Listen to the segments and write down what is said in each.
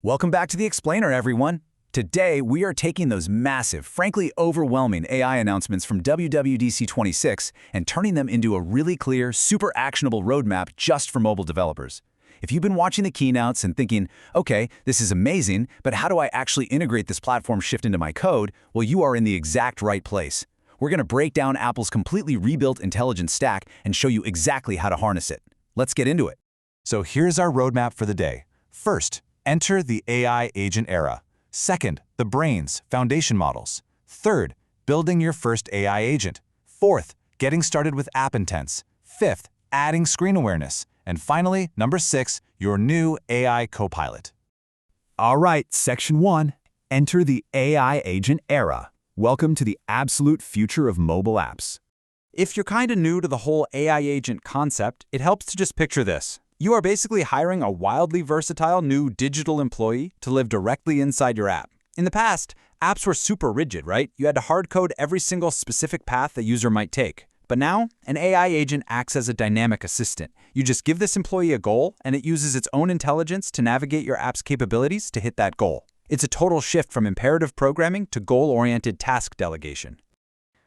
Welcome back to the Explainer, everyone. Today, we are taking those massive, frankly overwhelming AI announcements from WWDC26 and turning them into a really clear, super actionable roadmap just for mobile developers. If you've been watching the keynotes and thinking, okay, this is amazing, but how do I actually integrate this platform shift into my code? Well, you are in the exact right place. We're going to break down Apple's completely rebuilt intelligence stack and show you exactly how to harness it. Let's get into it. So here's our roadmap for the day. First, enter the AI agent era. Second, the brains, foundation models. Third, building your first AI agent. Fourth, getting started with app intents. Fifth, adding screen awareness. And finally, number 6, your new AI copilot. All right, Section 1, enter the AI agent era. Welcome to the absolute future of mobile apps. If you're kind of new to the whole AI agent concept, it helps to just picture this. You are basically hiring a wildly versatile new digital employee to live directly inside your app. In the past, apps were super rigid, right? You had to hard code every single specific path the user might take. But now, an AI agent acts as a dynamic assistant. You just give this employee a goal, and it uses its own intelligence to navigate your app's capabilities to hit that goal. It's a total shift from imperative programming to goal-oriented task delegation.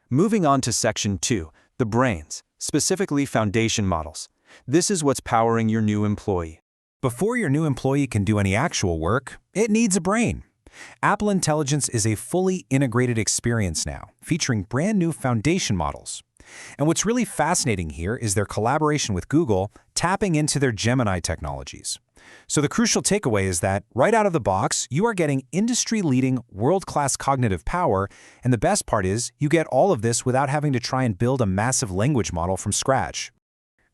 Moving on to Section 2, the brains, specifically foundation models. This is what's powering your new employee. Before your new employee can do any actual work, it needs a brain. Apple Intelligence is a fully integrated experience now, featuring brand new foundation models. And what's really fascinating here is their collaboration with Google tapping into their Gemini technologies. So the crucial takeaway is that right out of the box, you are getting industry-leading, world-class cognitive power, and the best part is you get all of this without having to try and build a massive language model from scratch.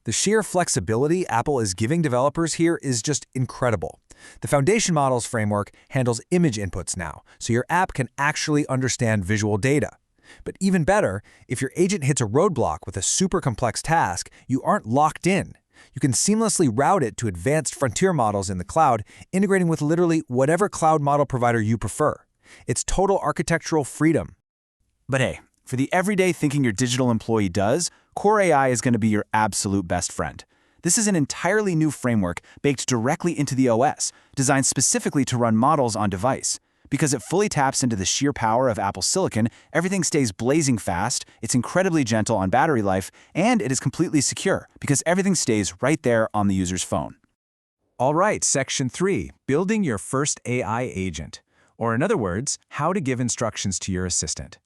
The sheer flexibility Apple is giving developers here is just incredible. The Foundation Models framework handles image inputs now, so your app can actually understand visual data. But even better, if your agent hits a roadblock with a super complex task, you aren't locked in. You can seamlessly route it to advanced frontier models in the cloud, integrating with literally whatever cloud model provider you prefer. It's total architectural freedom. But hey, for the everyday thinking your digital employee does, Core AI is going to be your absolute best friend. This is an entirely new framework baked directly into the OS, designed specifically to run models on device. Because it fully taps into the sheer power of Apple Silicon, everything stays blazing fast, it's incredibly gentle on battery life, and it is completely secure because everything stays right there on the user's phone. All right, Section 3, building your first AI agent. Or in other words, how to give instructions to your assistant.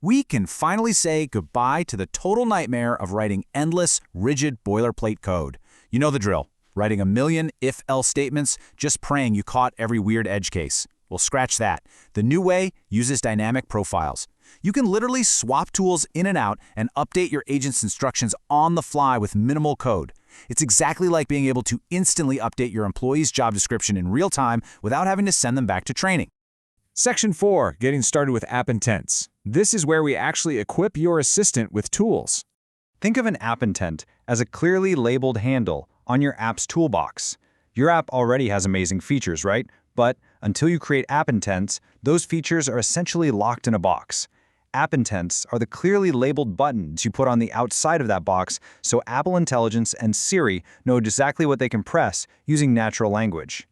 We can finally say goodbye to the total nightmare of writing endless, rigid boilerplate code. You know the drill, writing a million if-else statements, just praying you caught every weird edge case. Well, scratch that. The new way uses dynamic profiles. You can literally swap tools in and out and update your agent's instructions on the fly with minimal code. It's exactly like being able to instantly update your employee's job description in real time without having to send them back to training. Section 4, getting started with app intents. This is where we actually equip your assistant with tools. Think of an app intent as a clearly labeled handle on your app's toolbox. Your app already has amazing features, right? But until you create app intents, those features are essentially locked in a box. App intents are the clearly labeled buttons you put on the outside of that box so Apple Intelligence and Siri know exactly what they can press using natural language.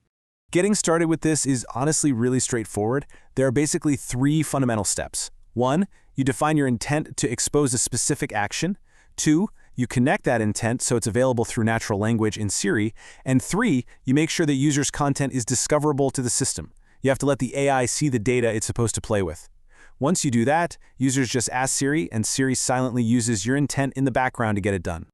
Getting started with this is honestly really straightforward. There are basically 3 fundamental steps. 1, you define your intent to expose a specific action. 2, you connect that intent so it's available through natural language in Siri. And 3, you make sure the user's content is discoverable to the system. You have to let the AI see the data it's supposed to play with. Once you do that, users just ask Siri, and Siri silently uses your intent in the background to get it done.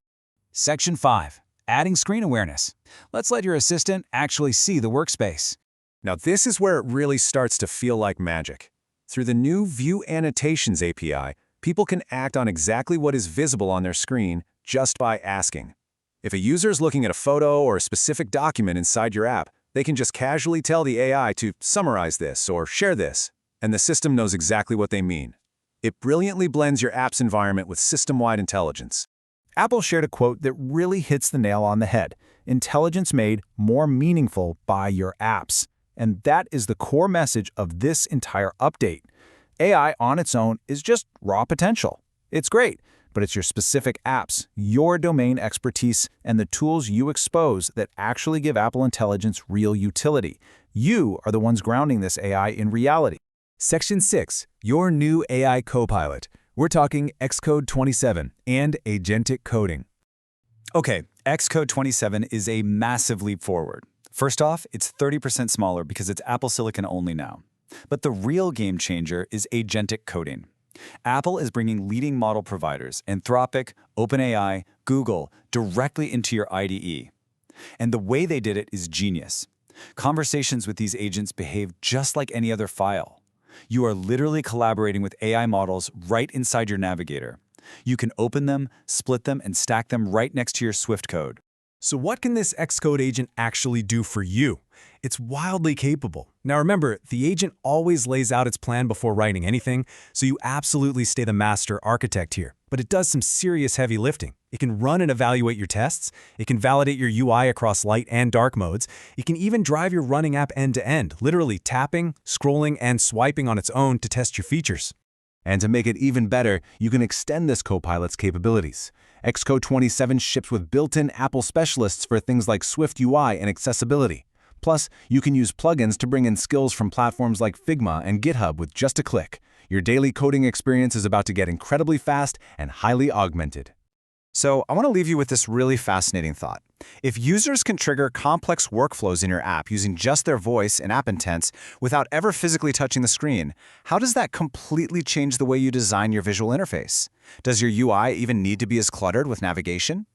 Section 5. Adding screen awareness. Let's let your assistant actually see the workspace. Now this is where it really starts to feel like magic. Through the new View Annotations API, people can act on exactly what is visible on their screen just by asking. If a user is looking at a photo or a specific document inside your app, they can just casually tell the AI to summarize this or share this, and the system knows exactly what they mean. It brilliantly blends your app's environment with system-wide intelligence. Apple shared a quote that really hits the nail on the head. Intelligence made more meaningful by your apps. And that is the core message of this entire update. AI on its own is just raw potential. It's great, but it's your specific apps, your domain expertise, and the tools you expose that actually give Apple Intelligence real utility. You are the ones grounding this AI in reality. Section 6, your new AI copilot. We're talking Xcode 27 and Agentic Coding. Okay, Xcode 27 is a massive leap forward. First off, it's 30% smaller because it's Apple Silicon only now. But the real game changer is Agentic Coding. Apple is bringing leading model providers, Anthropic, OpenAI, Google, directly into your IDE. And the way they did it is genius. Conversations with these agents behave just like any other file. You are literally collaborating with AI models right inside your navigator. You can open them, split them, and stack them right next to your Swift code. So what can this Xcode agent actually do for you? It's wildly capable. Now remember, the agent always lays out its plan before writing anything, so you absolutely stay the master architect here. But it does some serious heavy lifting. It can run and evaluate your tests. It can validate your UI across light and dark modes. It can even drive your running app end-to-end, literally tapping, scrolling, and swiping on its own to test your features. And to make it even better, you can extend this copilot's capabilities. Xcode 27 ships with built-in Apple specialists for things like SwiftUI and accessibility. Plus, you can use plugins to bring in skills from platforms like Figma and GitHub with just a click. Your daily coding experience is about to get incredibly fast and highly augmented. So I want to leave you with this really fascinating thought. If users can trigger complex workflows in your app using just their voice and app intents without ever physically touching the screen, how does that completely change the way you design your visual interface? Does your UI even need to be as cluttered with navigation?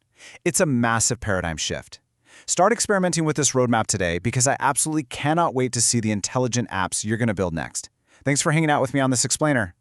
It's a massive paradigm shift. Start experimenting with this roadmap today because I absolutely cannot wait to see the intelligent apps you're going to build next. Thanks for hanging out with me on this explainer.